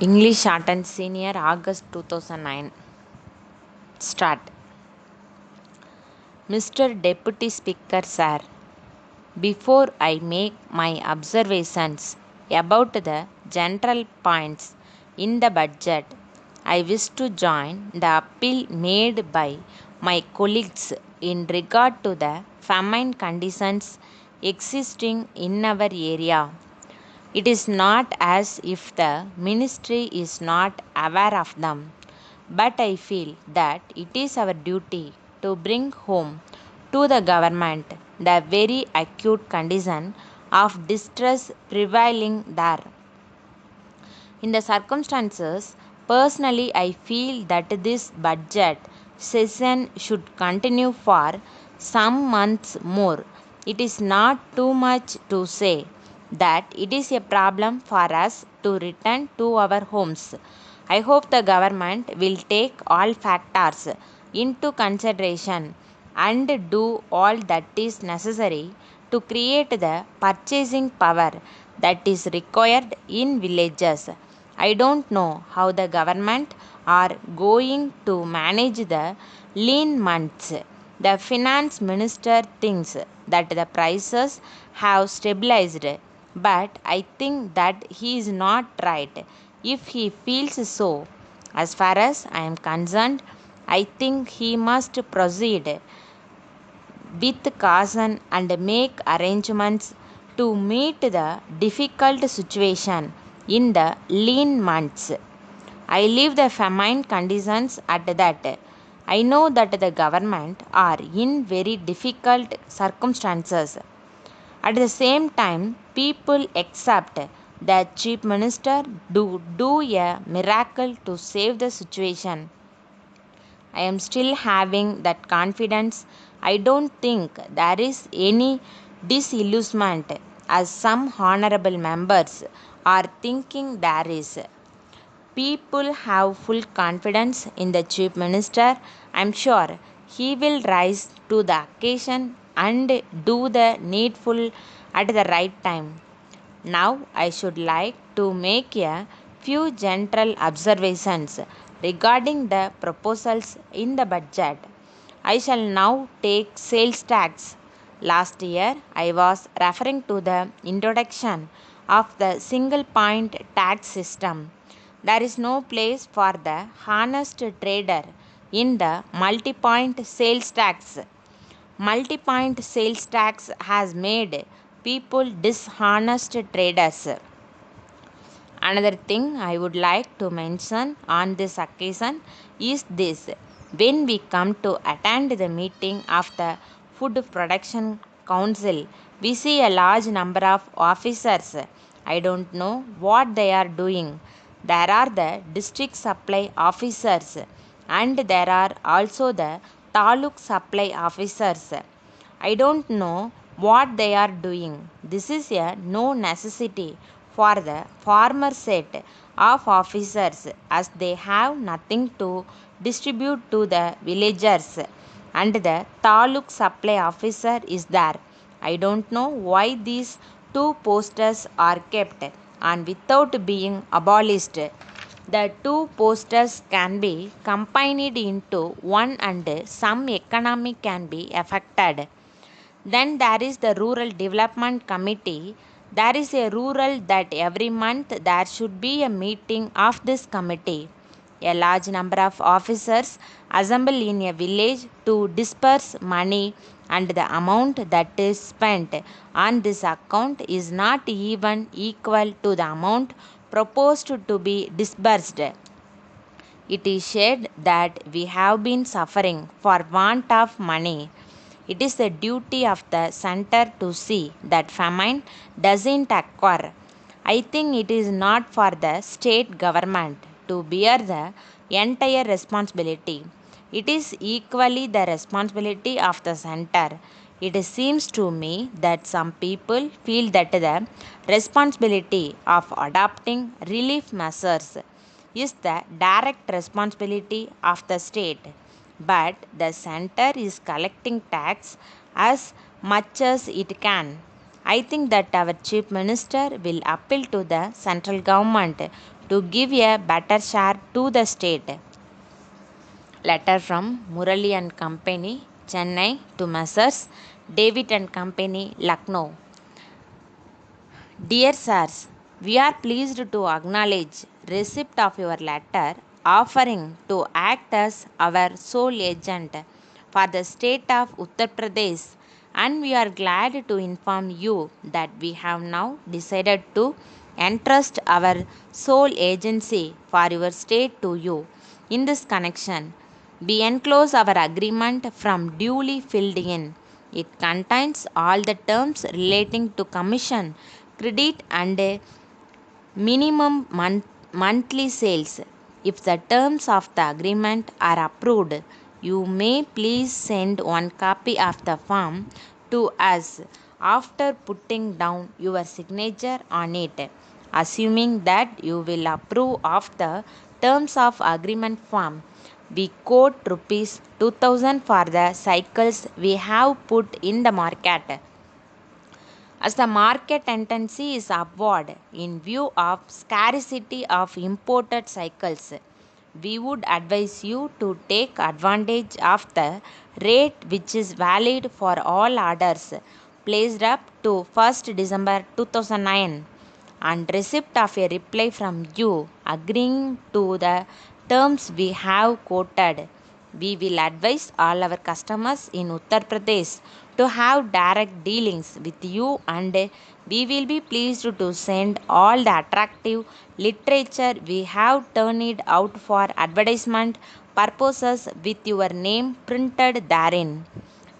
English Short and Senior, August 2009. Start. Mr. Deputy Speaker, Sir, before I make my observations about the general points in the budget, I wish to join the appeal made by my colleagues in regard to the famine conditions existing in our area. It is not as if the ministry is not aware of them, but I feel that it is our duty to bring home to the government the very acute condition of distress prevailing there. In the circumstances, personally, I feel that this budget session should continue for some months more. It is not too much to say that it is a problem for us to return to our homes. I hope the government will take all factors into consideration and do all that is necessary to create the purchasing power that is required in villages. I don't know how the government are going to manage the lean months. The finance minister thinks that the prices have stabilized, but I think that he is not right if he feels so. As far as I am concerned, I think he must proceed with caution and make arrangements to meet the difficult situation in the lean months. I leave the famine conditions at that. I know that the government are in very difficult circumstances. At the same time, people accept that chief minister do a miracle to save the situation. I am still having that confidence. I don't think there is any disillusionment as some honorable members are thinking there is. People have full confidence in the chief minister. I am sure he will rise to the occasion and do the needful at the right time. Now, I should like to make a few general observations regarding the proposals in the budget. I shall now take sales tax. Last year, I was referring to the introduction of the single point tax system. There is no place for the honest trader in the multi point sales tax. Multi-point sales tax has made people dishonest traders. Another thing I would like to mention on this occasion is this. When we come to attend the meeting of the Food Production Council, we see a large number of officers. I don't know what they are doing. There are the district supply officers and there are also the taluk supply officers. I don't know what they are doing. This is a no necessity for the former set of officers as they have nothing to distribute to the villagers and the taluk supply officer is there. I don't know why these two posters are kept and without being abolished. The two posters can be combined into one and some economy can be affected. Then there is the Rural Development Committee. There is a rural that every month there should be a meeting of this committee. A large number of officers assemble in a village to disperse money, and the amount that is spent on this account is not even equal to the amount proposed to be disbursed. It is said that we have been suffering for want of money. It is the duty of the center to see that famine doesn't occur. I think it is not for the state government to bear the entire responsibility. It is equally the responsibility of the center. It seems to me that some people feel that the responsibility of adopting relief measures is the direct responsibility of the state, but the center is collecting tax as much as it can. I think that our chief minister will appeal to the central government to give a better share to the state. Letter from Murali and Company, Chennai to Messrs. David and Company, Lucknow. Dear sirs, we are pleased to acknowledge receipt of your letter offering to act as our sole agent for the state of Uttar Pradesh, and we are glad to inform you that we have now decided to entrust our sole agency for your state to you. In this connection, we enclose our agreement from duly filled in. It contains all the terms relating to commission, credit, and minimum monthly sales. If the terms of the agreement are approved, you may please send one copy of the form to us after putting down your signature on it. Assuming that you will approve of the terms of agreement form, we quote rupees 2000 for the cycles we have put in the market. As the market tendency is upward in view of scarcity of imported cycles, we would advise you to take advantage of the rate which is valid for all orders placed up to 1st December 2009, and receipt of a reply from you agreeing to the terms we have quoted. We will advise all our customers in Uttar Pradesh to have direct dealings with you, and we will be pleased to send all the attractive literature we have turned out for advertisement purposes with your name printed therein.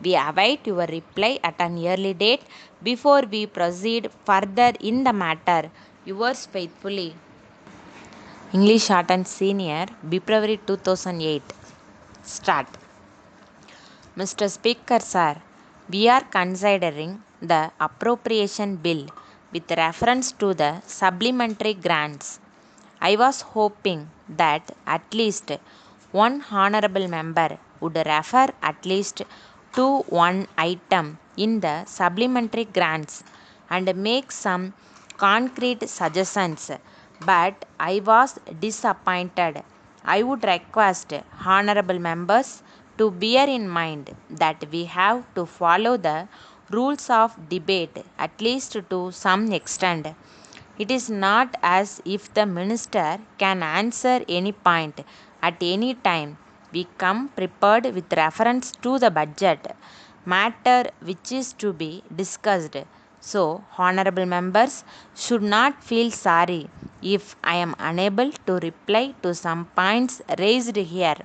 We await your reply at an early date before we proceed further in the matter. Yours faithfully. English Art and Senior, February 2008. Start. Mr. Speaker, sir, we are considering the appropriation bill with reference to the supplementary grants. I was hoping that at least one honorable member would refer at least to one item in the supplementary grants and make some concrete suggestions, but I was disappointed. I would request honorable members to bear in mind that we have to follow the rules of debate at least to some extent. It is not as if the minister can answer any point at any time. We come prepared with reference to the budget matter which is to be discussed. So, honorable members should not feel sorry if I am unable to reply to some points raised here.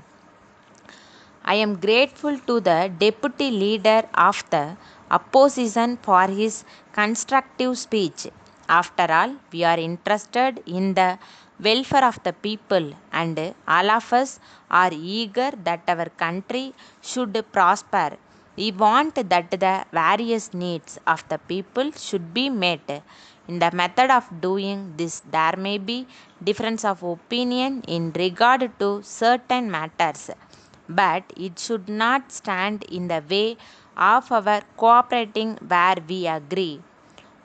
I am grateful to the deputy leader of the opposition for his constructive speech. After all, we are interested in the welfare of the people, and all of us are eager that our country should prosper. We want that the various needs of the people should be met. In the method of doing this, there may be difference of opinion in regard to certain matters, but it should not stand in the way of our cooperating where we agree.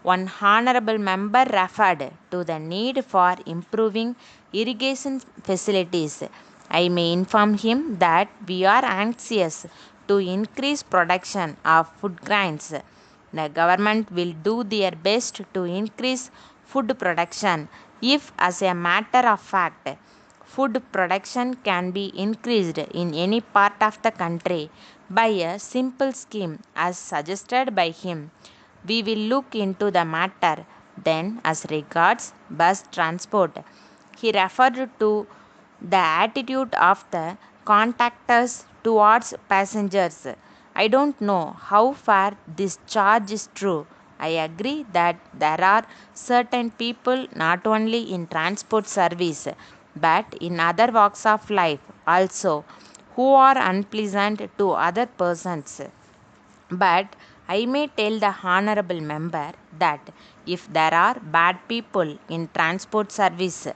One honorable member referred to the need for improving irrigation facilities. I may inform him that we are anxious to increase production of food grains. The government will do their best to increase food production if, as a matter of fact, food production can be increased in any part of the country by a simple scheme as suggested by him. We will look into the matter. Then, as regards bus transport, he referred to the attitude of the contractors towards passengers. I don't know how far this charge is true. I agree that there are certain people not only in transport service but in other walks of life also who are unpleasant to other persons. But I may tell the honorable member that if there are bad people in transport service,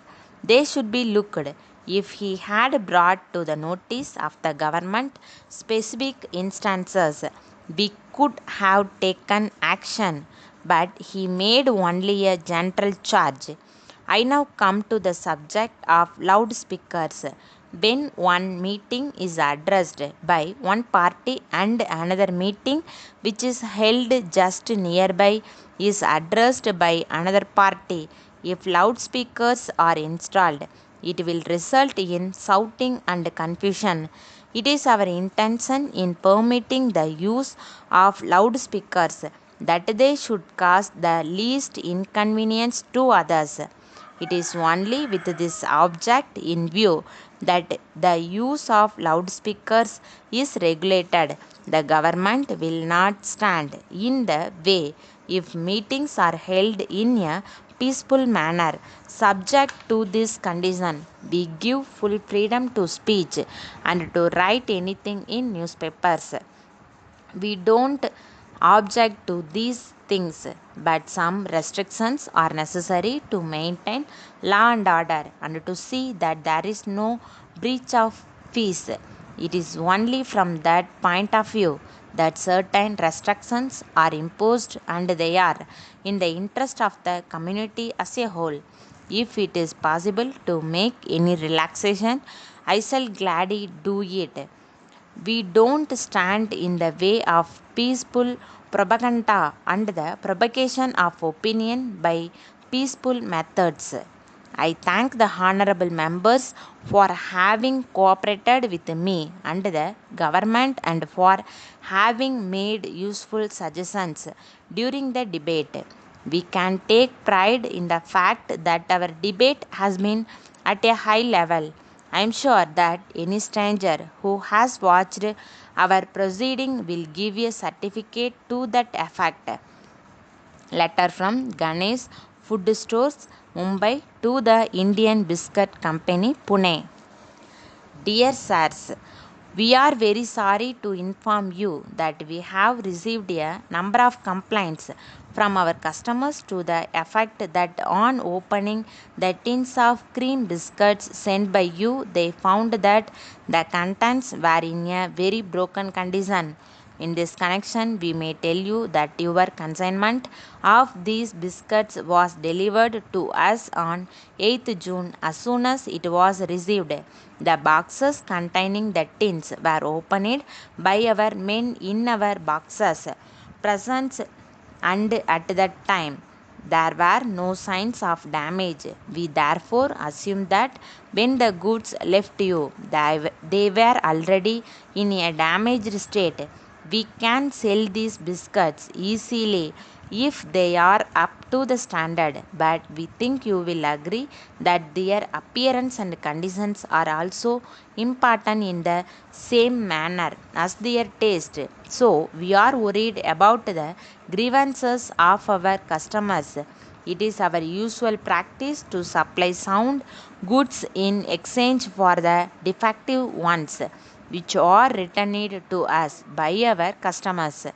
they should be looked. If he had brought to the notice of the government specific instances, we could have taken action, but he made only a general charge. I now come to the subject of loudspeakers. When one meeting is addressed by one party and another meeting which is held just nearby is addressed by another party, if loudspeakers are installed, it will result in shouting and confusion. It is our intention in permitting the use of loudspeakers that they should cause the least inconvenience to others. It is only with this object in view that the use of loudspeakers is regulated. The government will not stand in the way if meetings are held in a peaceful manner. Subject to this condition, we give full freedom to speech and to write anything in newspapers. We don't object to these things, but some restrictions are necessary to maintain law and order and to see that there is no breach of peace. It is only from that point of view that certain restrictions are imposed, and they are in the interest of the community as a whole. If it is possible to make any relaxation, I shall gladly do it. We don't stand in the way of peaceful propaganda and the propagation of opinion by peaceful methods. I thank the honorable members for having cooperated with me and the government and for having made useful suggestions during the debate. We can take pride in the fact that our debate has been at a high level. I am sure that any stranger who has watched our proceeding will give a certificate to that effect. Letter from Ganesh Food Stores, Mumbai to the Indian Biscuit Company, Pune. Dear sirs, we are very sorry to inform you that we have received a number of complaints from our customers to the effect that on opening the tins of cream biscuits sent by you, they found that the contents were in a very broken condition. In this connection, we may tell you that your consignment of these biscuits was delivered to us on 8th June. As soon as it was received, the boxes containing the tins were opened by our men in our boxes presence, and at that time there were no signs of damage. We therefore assume that when the goods left you, they were already in a damaged state. We can sell these biscuits easily if they are up to the standard, but we think you will agree that their appearance and conditions are also important in the same manner as their taste. So, we are worried about the grievances of our customers. It is our usual practice to supply sound goods in exchange for the defective ones, which are returned to us by our customers.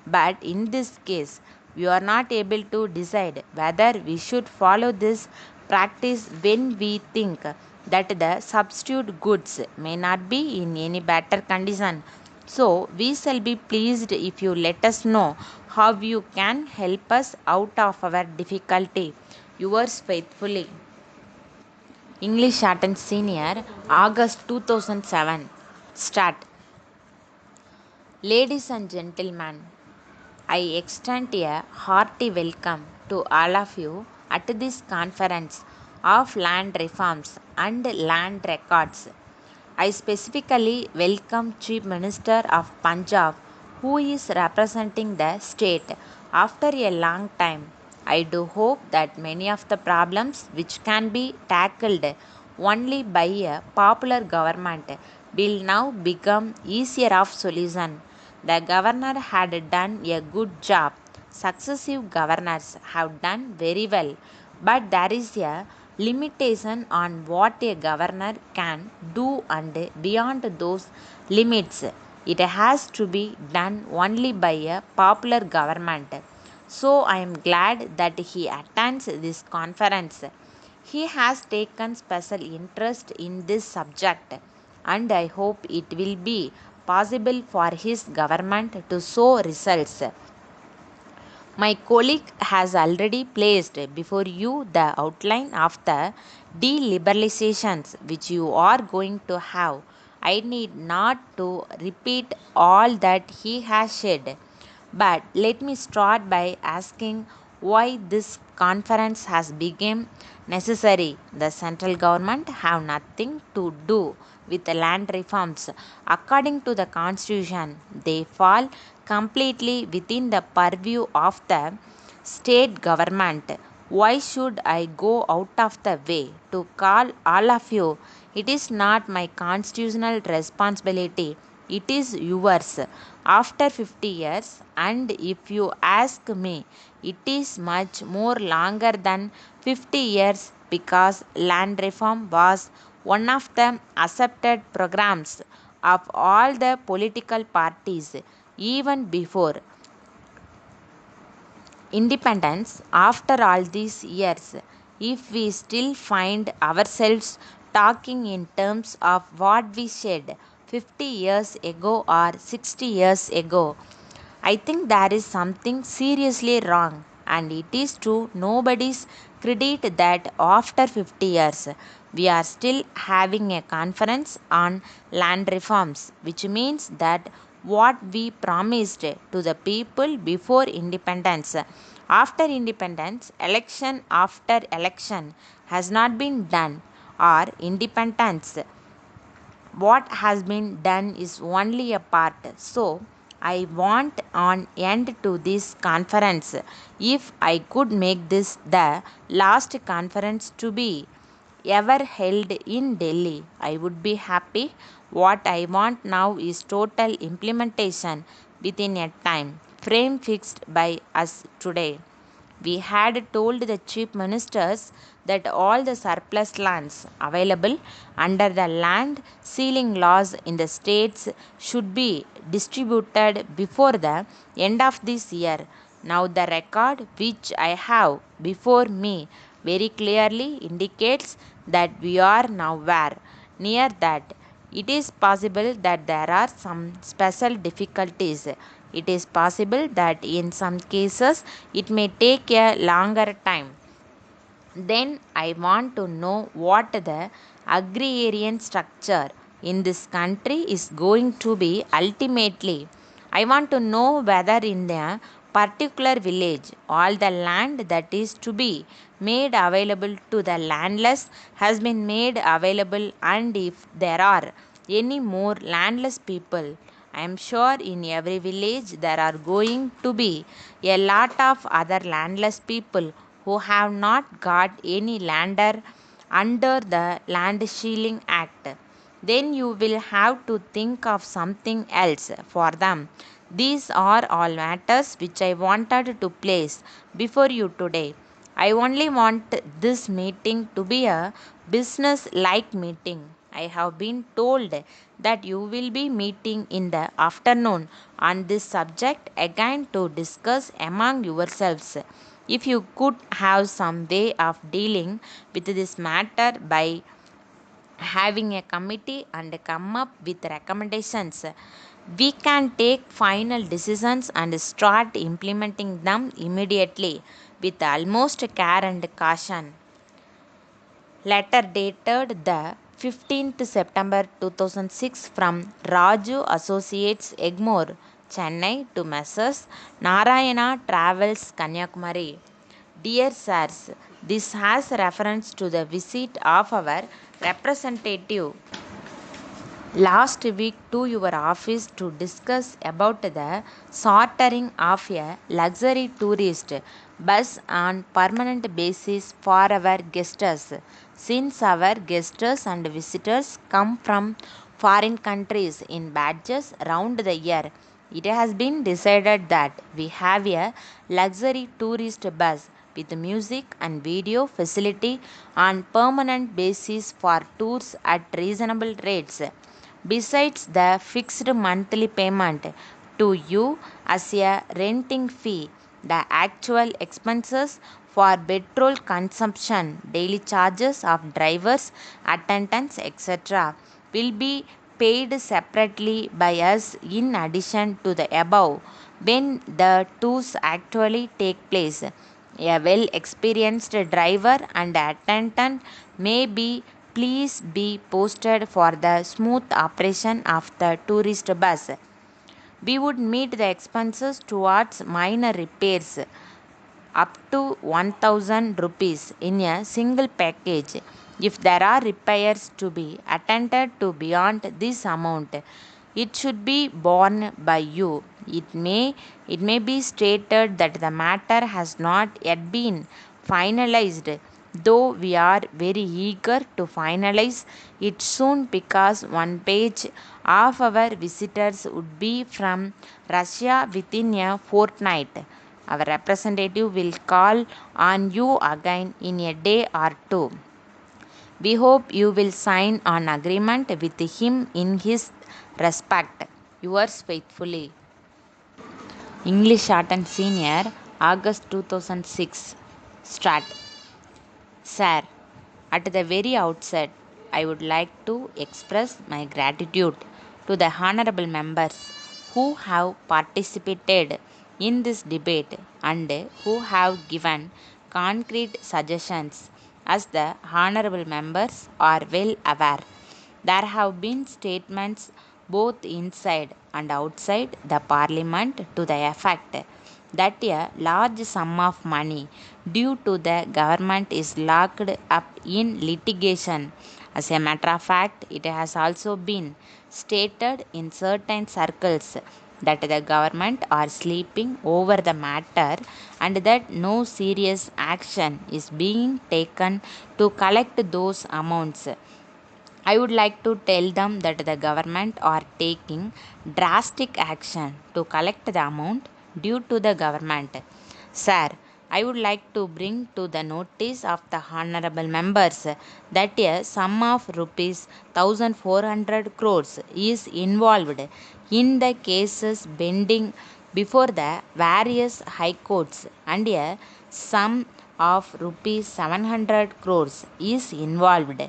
But in this case, we are not able to decide whether we should follow this practice when we think that the substitute goods may not be in any better condition. So, we shall be pleased if you let us know how you can help us out of our difficulty. Yours faithfully. English Shortened Senior, August 2007. Start. Ladies and gentlemen, I extend a hearty welcome to all of you at this conference of land reforms and land records. I specifically welcome Chief Minister of Punjab, who is representing the state after a long time. I do hope that many of the problems which can be tackled only by a popular government will now become easier of solution. The governor had done a good job. Successive governors have done very well, but there is a limitation on what a governor can do, and beyond those limits, it has to be done only by a popular government. So I am glad that he attends this conference. He has taken special interest in this subject, and I hope it will be possible for his government to show results. My colleague has already placed before you the outline of the deliberalizations which you are going to have. I need not to repeat all that he has said, but let me start by asking why this conference has become necessary. The central government have nothing to do with the land reforms. According to the constitution, they fall completely within the purview of the state government. Why should I go out of the way to call all of you? It is not my constitutional responsibility, it is yours. After 50 years, and if you ask me, it is much more longer than 50 years because land reform was one of the accepted programs of all the political parties even before independence. After all these years, if we still find ourselves talking in terms of what we said 50 years ago or 60 years ago, I think there is something seriously wrong. And it is to nobody's credit that after 50 years we are still having a conference on land reforms, which means that what we promised to the people before independence, after independence, election after election has not been done, or independence what has been done is only a part. So I want an end to this conference. If I could make this the last conference to be ever held in Delhi, I would be happy. What I want now is total implementation within a time frame fixed by us today. We had told the chief ministers that all the surplus lands available under the land ceiling laws in the states should be distributed before the end of this year. Now, the record which I have before me very clearly indicates that we are nowhere near that. It is possible that there are some special difficulties. It is possible that in some cases it may take a longer time. Then I want to know what the agrarian structure in this country is going to be ultimately. I want to know whether in a particular village all the land that is to be made available to the landless has been made available, and if there are any more landless people. I am sure in every village there are going to be a lot of other landless people who have not got any lander under the Land Shielding Act. Then you will have to think of something else for them. These are all matters which I wanted to place before you today. I only want this meeting to be a business like meeting. I have been told that you will be meeting in the afternoon on this subject again to discuss among yourselves. If you could have some way of dealing with this matter by having a committee and come up with recommendations, we can take final decisions and start implementing them immediately with almost care and caution. Letter dated the 15th September 2006 from Raju Associates, Egmore, Chennai to Messrs. Narayana Travels, Kanyakumari. Dear Sirs, this has reference to the visit of our representative last week to your office to discuss about the chartering of a luxury tourist bus on permanent basis for our guests. Since our guests and visitors come from foreign countries in batches round the year, it has been decided that we have a luxury tourist bus with music and video facility on permanent basis for tours at reasonable rates. Besides the fixed monthly payment to you as a renting fee, the actual expenses for petrol consumption, daily charges of drivers, attendants, etc., will be paid separately by us in addition to the above. when the tours actually take place. A well experienced driver and attendant may be please be posted for the smooth operation of the tourist bus. We would meet the expenses towards minor repairs up to 1000 rupees in a single package. If there are repairs to be attended to beyond this amount, it should be borne by you. It may be stated that the matter has not yet been finalized, though we are very eager to finalize it soon because one page of our visitors would be from Russia within a fortnight. Our representative will call on you again in a day or two. We hope you will sign an agreement with him in his respect. Yours faithfully. English Art and Senior, August 2006. Start. Sir, at the very outset, I would like to express my gratitude to the honorable members who have participated in this debate and who have given concrete suggestions. As the honorable members are well aware, there have been statements both inside and outside the parliament to the effect that a large sum of money due to the government is locked up in litigation. As a matter of fact, it has also been stated in certain circles that the government are sleeping over the matter and that no serious action is being taken to collect those amounts. I would like to tell them that the government are taking drastic action to collect the amount due to the government. Sir, I would like to bring to the notice of the honorable members that a sum of rupees 1400 crores is involved in the cases pending before the various high courts and a sum of rupees 700 crores is involved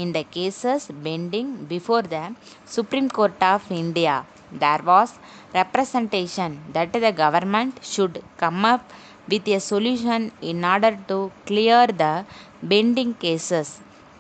in the cases pending before the Supreme Court of India. There was representation that the government should come up with a solution in order to clear the pending cases.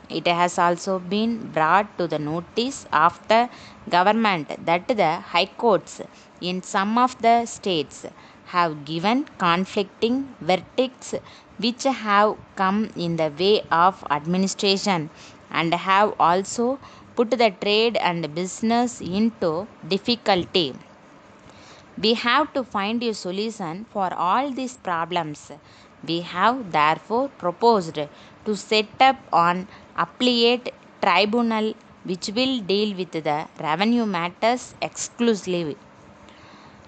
It has also been brought to the notice of the government that the high courts in some of the states have given conflicting verdicts which have come in the way of administration and have also put the trade and business into difficulty. We have to find a solution for all these problems. We have therefore proposed to set up an appellate tribunal which will deal with the revenue matters exclusively.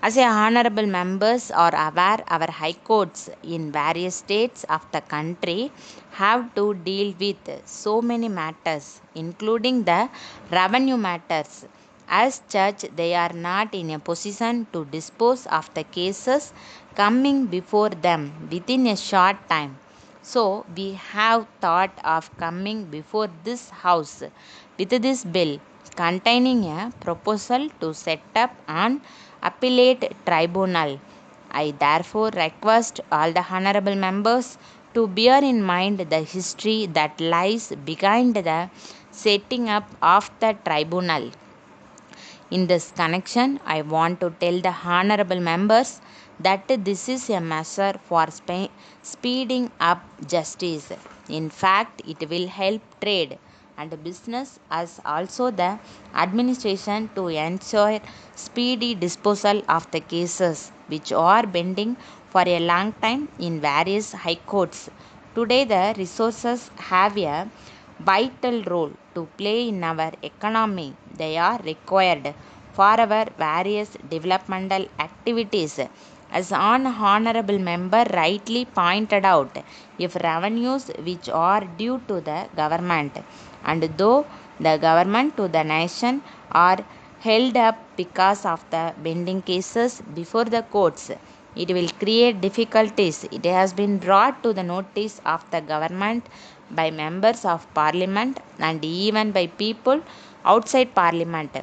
As a honorable members are aware, our high courts in various states of the country have to deal with so many matters, including the revenue matters. As such, they are not in a position to dispose of the cases coming before them within a short time. So, we have thought of coming before this House with this bill containing a proposal to set up an appellate tribunal. I therefore request all the honorable members to bear in mind the history that lies behind the setting up of the tribunal. In this connection, I want to tell the honorable members that this is a measure for speeding up justice. In fact, it will help trade and business as also the administration to ensure speedy disposal of the cases which are pending for a long time in various high courts. Today, the resources have a vital role to play in our economy. They are required for our various developmental activities. As an honorable member rightly pointed out, if revenues which are due to the government and though the government to the nation are held up because of the pending cases before the courts, it will create difficulties. It has been brought to the notice of the government by members of parliament and even by people outside parliament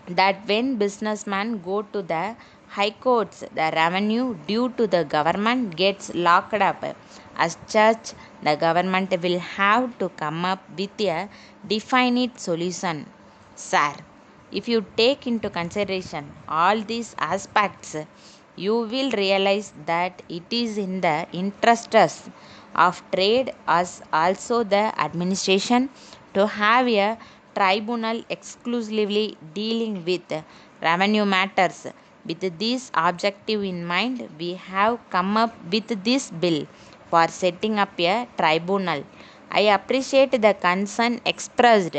that when businessmen go to the high courts, the revenue due to the government gets locked up. As such, the government will have to come up with a definite solution. Sir, if you take into consideration all these aspects, you will realize that it is in the interests of trade as also the administration to have a tribunal exclusively dealing with revenue matters. With this objective in mind, we have come up with this bill for setting up a tribunal. I appreciate the concern expressed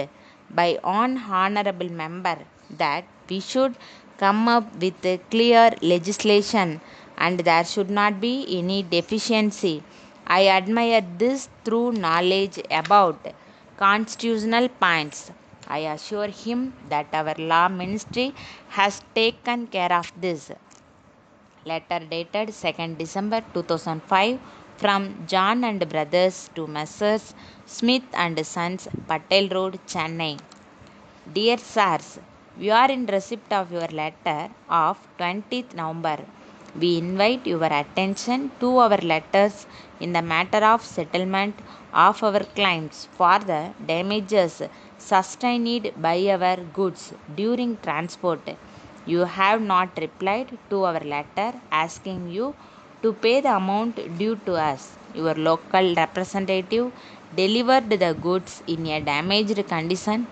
by one honorable member that we should come up with a clear legislation and there should not be any deficiency. I admire this through knowledge about constitutional points. I assure him that our law ministry has taken care of this. Letter dated 2nd December 2005 from John and Brothers to Messrs. Smith and Sons, Patel Road, Chennai. Dear Sirs, we are in receipt of your letter of 20th November. We invite your attention to our letters in the matter of settlement of our claims for the damages sustained by our goods during transport. You have not replied to our letter asking you to pay the amount due to us. Your local representative delivered the goods in a damaged condition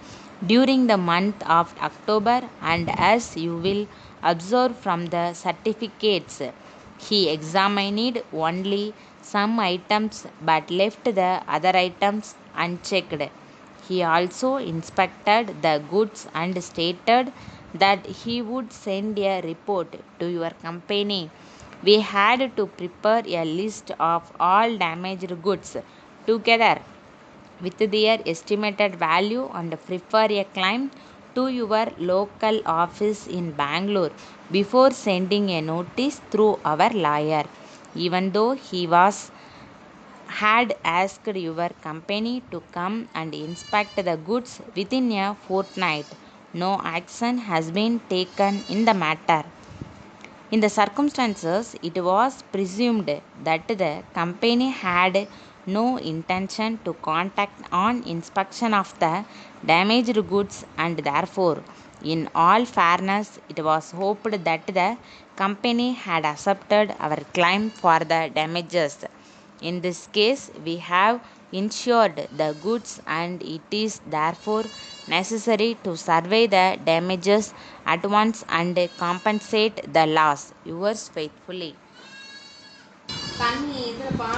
during the month of October, and as you will observe from the certificates, he examined only some items but left the other items unchecked. He also inspected the goods and stated that he would send a report to your company. We had to prepare a list of all damaged goods together with their estimated value and prefer a claim to your local office in Bangalore before sending a notice through our lawyer. Even though he had asked your company to come and inspect the goods within a fortnight, no action has been taken in the matter. In the circumstances, it was presumed that the company had no intention to contact on inspection of the damaged goods, and therefore, in all fairness, it was hoped that the company had accepted our claim for the damages. In this case, we have insured the goods, and it is therefore necessary to survey the damages at once and compensate the loss. Yours faithfully.